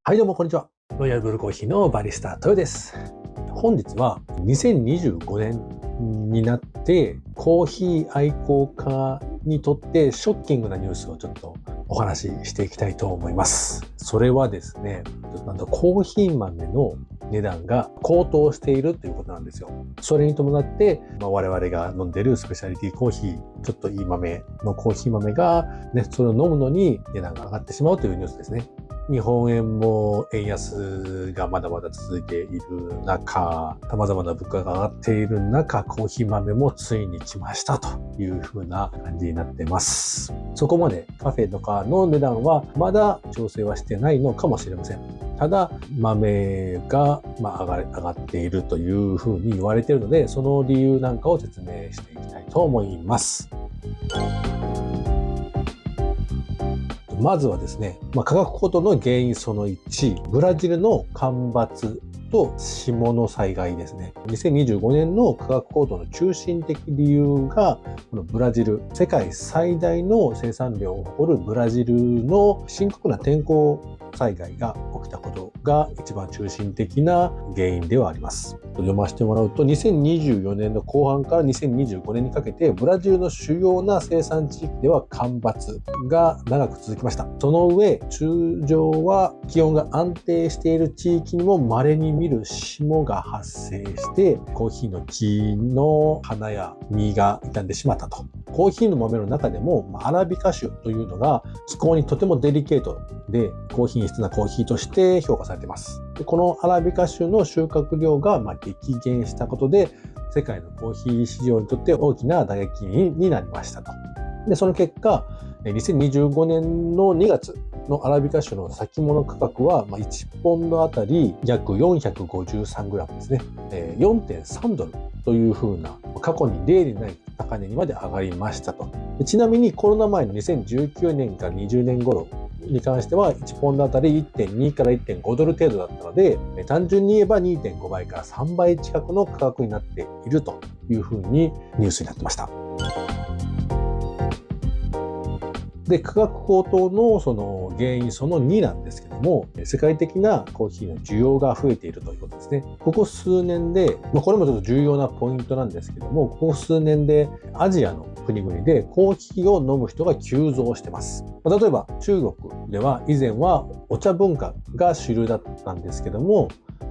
はいどうもこんにちは。ロイヤルブルーコーヒーのバリスタ豊です。本日は2025年になってコーヒー愛好家にとってショッキングなニュースをちょっとお話ししていきたいと思います。それはですね、なんとコーヒー豆の値段が高騰しているということなんですよ。それに伴って、我々が飲んでいるスペシャリティコーヒー、ちょっといい豆のコーヒー豆が、それを飲むのに値段が上がってしまうというニュースですね。日本円も円安がまだまだ続いている中、様々な物価が上がっている中、コーヒー豆もついに来ましたという風な感じになっています。そこまでカフェとかの値段はまだ調整はしてないのかもしれません。ただ、豆が上がっているという風に言われているので、その理由なんかを説明していきたいと思います。まずはですね、価格高騰の原因その1、ブラジルの干ばつと霜の災害ですね。2025年の価格高騰の中心的理由が、このブラジル、世界最大の生産量を誇るブラジルの深刻な天候災害が起きたことが一番中心的な原因ではあります。読ませてもらうと、2024年の後半から2025年にかけてブラジルの主要な生産地域では干ばつが長く続きました。その上、通常は気温が安定している地域にも稀に見る霜が発生して、コーヒーの木の花や実が傷んでしまったと。コーヒーの豆の中でもアラビカ種というのが気候にとてもデリケートで高品質なコーヒーとして評価されています。でこのアラビカ種の収穫量が激減したことで世界のコーヒー市場にとって大きな打撃になりましたと。でその結果、2025年の2月のアラビカ種の先物価格は1ポンドあたり約 453g ですね、4.3 ドルというふうな過去に例にない高値にまで上がりましたと。ちなみにコロナ前の2019年から20年頃に関しては1ポンドあたり 1.2 から 1.5 ドル程度だったので、単純に言えば 2.5 倍から3倍近くの価格になっているというふうにニュースになってました。で、価格高騰のその原因その2なんですけども、世界的なコーヒーの需要が増えているということですね。ここ数年で、これもちょっと重要なポイントなんですけども、ここ数年でアジアの国々でコーヒーを飲む人が急増してます。例えば中国では以前はお茶文化が主流だったんですけども、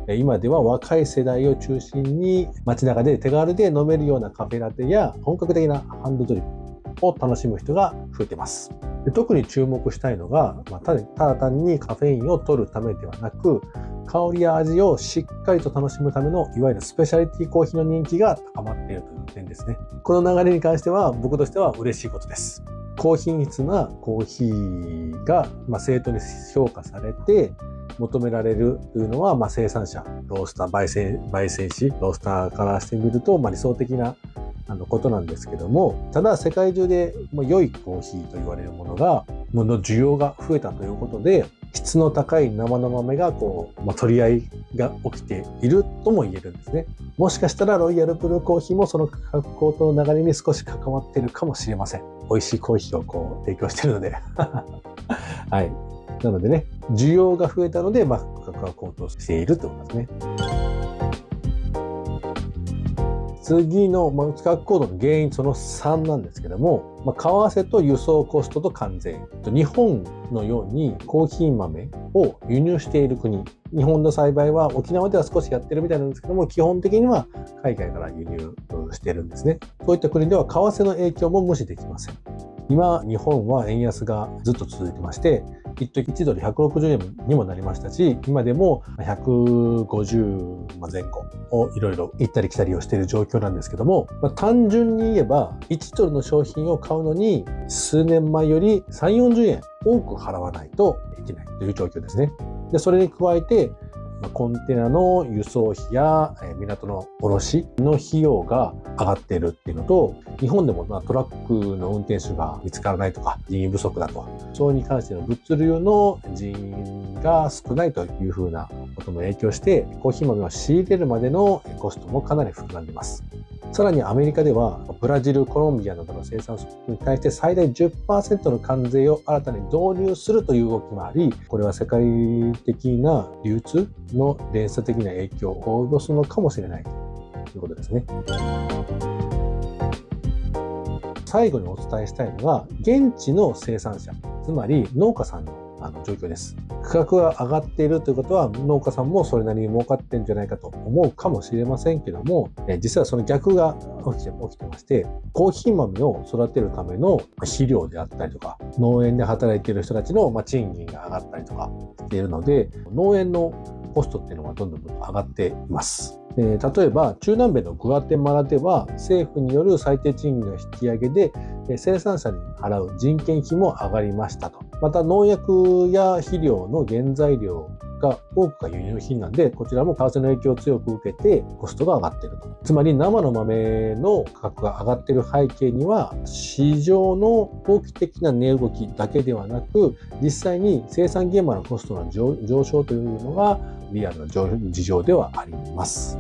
今では若い世代を中心に街中で手軽で飲めるようなカフェラテや本格的なハンドドリップを楽しむ人が増えています。で特に注目したいのが、ただ単にカフェインを取るためではなく、香りや味をしっかりと楽しむためのいわゆるスペシャリティコーヒーの人気が高まっているという点ですね。この流れに関しては僕としては嬉しいことです。高品質なコーヒーが正当に評価されて求められるというのは、生産者、ロースター、焙煎師、ロースターからしてみると、理想的なことなんですけども、ただ世界中で良いコーヒーと言われるものの需要が増えたということで、質の高い生の豆が取り合いが起きているとも言えるんですね。もしかしたらロイヤルブルーコーヒーもその価格高騰の流れに少し関わっているかもしれません。美味しいコーヒーを提供しているのではい。なのでね、需要が増えたので、価格が高騰しているということですね。次の価格高騰の原因その3なんですけども、為替と輸送コストと関税。日本のようにコーヒー豆を輸入している国、日本の栽培は沖縄では少しやってるみたいなんですけども、基本的には海外から輸入しているんですね。そういった国では為替の影響も無視できません。今、日本は円安がずっと続いてまして、一時1ドル160円にもなりましたし、今でも150前後をいろいろ行ったり来たりをしている状況なんですけども、単純に言えば1ドルの商品を買うのに数年前より3、40円多く払わないといけないという状況ですね。で、それに加えて、コンテナの輸送費や港の卸の費用が上がっているっていうのと、日本でもトラックの運転手が見つからないとか人員不足だと、それに関しての物流の人員が少ないというふうなことも影響して、コーヒー豆を仕入れるまでのコストもかなり膨らんでいます。さらにアメリカではブラジル、コロンビアなどの生産国に対して最大 10% の関税を新たに導入するという動きもあり、これは世界的な流通の連鎖的な影響を及ぼすのかもしれないということですね。最後にお伝えしたいのが、現地の生産者、つまり農家さんの状況です。価格が上がっているということは、農家さんもそれなりに儲かってるんじゃないかと思うかもしれませんけども、実はその逆が起きてまして、コーヒー豆を育てるための肥料であったりとか、農園で働いている人たちの賃金が上がったりとかしているので、農園のコストっていうのがどんどん上がっています。例えば中南米のグアテマラでは政府による最低賃金の引き上げで生産者に払う人件費も上がりましたと。また農薬や肥料の原材料が多くが輸入品なんで、こちらも為替の影響を強く受けてコストが上がっていると。つまり生の豆の価格が上がっている背景には、市場の投機的な値動きだけではなく、実際に生産現場のコストの上昇というのがリアルな事情ではあります。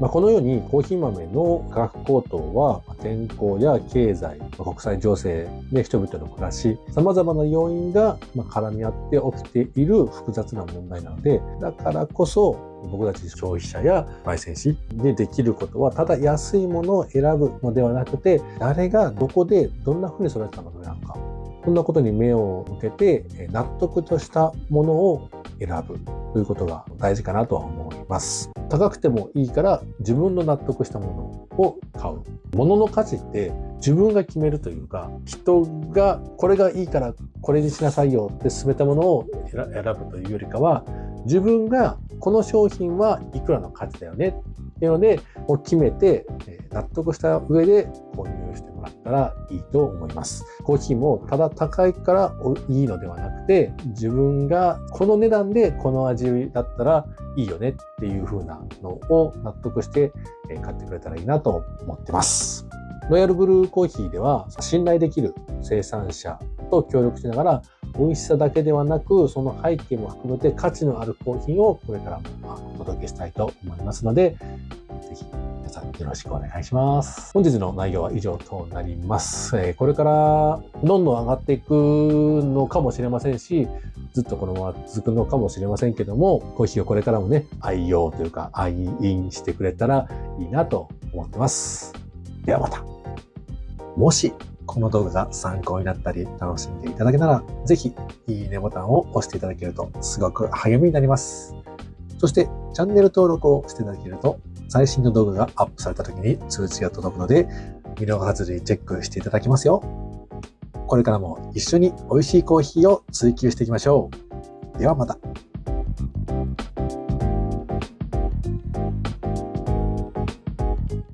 このようにコーヒー豆の価格高騰は天候や経済、国際情勢で人々の暮らし、様々な要因が絡み合って起きている複雑な問題なので、だからこそ僕たち消費者や焙煎士でできることは、ただ安いものを選ぶのではなくて、誰がどこでどんなふうに育てたものなのか、そんなことに目を向けて納得としたものを選ぶということが大事かなとは思います。高くてもいいから自分の納得したものを買う。物の価値って自分が決めるというか、人がこれがいいからこれにしなさいよって勧めたものを選ぶというよりかは、自分がこの商品はいくらの価値だよねっていうので決めて納得した上で購入してもらったらいいと思います。コーヒーもただ高いからいいのではなくて、自分がこの値段でこの味だったらいいよねっていう風なのを納得して買ってくれたらいいなと思ってます。ロイヤルブルーコーヒーでは信頼できる生産者と協力しながら、美味しさだけではなく、その背景も含めて価値のあるコーヒーをこれからもお届けしたいと思いますので、ぜひ皆さんよろしくお願いします。本日の内容は以上となります。これからどんどん上がっていくのかもしれませんし、ずっとこのまま続くのかもしれませんけども、コーヒーをこれからもね、愛用というか愛飲してくれたらいいなと思ってます。ではまた。もしこの動画が参考になったり楽しんでいただけたら、ぜひいいねボタンを押していただけるとすごく励みになります。そしてチャンネル登録をしていただけると、最新の動画がアップされた時に通知が届くので、見逃さずにチェックしていただきますよ。これからも一緒に美味しいコーヒーを追求していきましょう。ではまた。